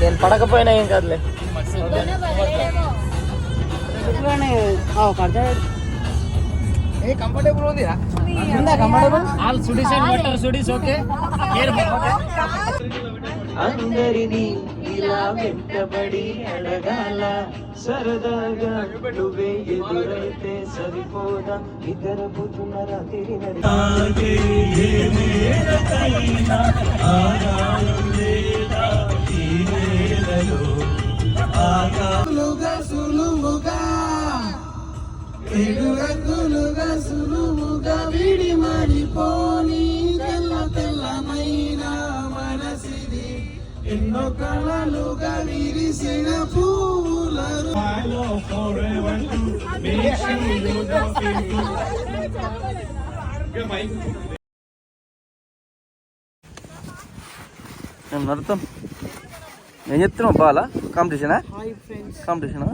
నేను పడకపోయినా ఏం కాదులే. కంఫర్టబుల్ ఉంది కంఫర్టబుల్ ఆల్ సుడీస్ అండ్ వాటర్ సుడీస్ ఓకే. అందరినీ ఇలా వెంటబడి అడగాల సరదాగా నువ్వే ఎదురైతే సరిపోదా ఇద్దరు పుట్టిన రాత్రి సులువుగా ఏడు రంగులుగా సులువుగా విడి మారిపోని తెల్ల తెల్లమైన మనసిది ఎన్నో కళలుగా విరిసిన పూలను నడుతాం. ఏం చెప్తున్నావు బాలా? కాంపిటీషనా? కాంపిటీషనా?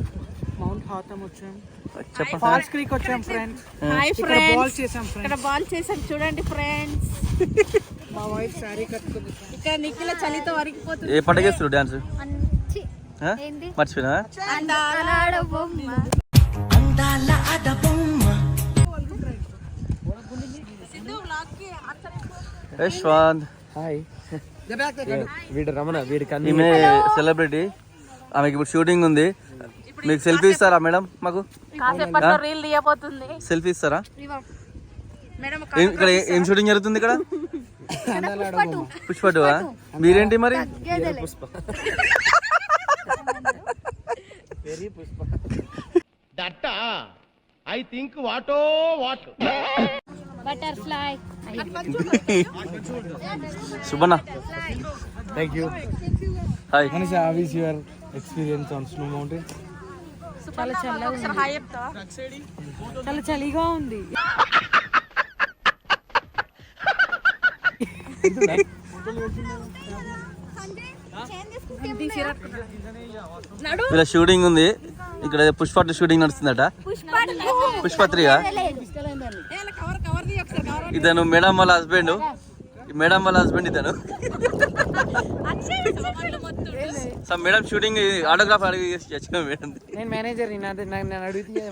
మౌంట్ హాథమ్ వచ్చాం, ఫాల్స్ క్రీక్ వచ్చాం ఫ్రెండ్స్. హాయ్ ఫ్రెండ్స్, ఇక్కడ బాల్ చేసాం చూడండి ఫ్రెండ్స్. మా వైఫ్ సారీ కట్టుకుంది. ఇక్కడ నిఖిల చలితో వరికిపోతుంది. ఏ పండుగ చేస్తారు డాన్స్? మర్చిపోయినా? అందాల ఆడబొమ్మ. యశ్వంత్ హాయ్. వీడు రమణ, వీడి కన్నీ ఈమె సెలబ్రిటీ. ఆమెకి ఇప్పుడు షూటింగ్ ఉంది. మీకు సెల్ఫీ ఇస్తారా మేడం? మాకు రీల్ తీయబోతుంది. సెల్ఫీ ఇస్తారా? ఇక్కడ ఏం షూటింగ్ జరుగుతుంది ఇక్కడ? పుష్ప 2. మీరేంటి మరి? ఐ థింక్ వాటో what butterfly. Shubhanna, thank you. Hi Manisha, how is your experience on snow mountain? చాలా చల్లగా ఉంది. చాలా చలిగా ఉంది. ఇలా షూటింగ్ ఉంది. ఇక్కడ పుష్ప 2 షూటింగ్ నడుస్తుందట. పుష్ప 3. ఇతను మేడం వాళ్ళ హస్బెండ్. మేడం వాళ్ళ హస్బెండ్ ఇతను. మేడం షూటింగ్ ఆటోగ్రాఫ్ అడిగి మేడం. నేను మేనేజర్, నన్ను అడిగితే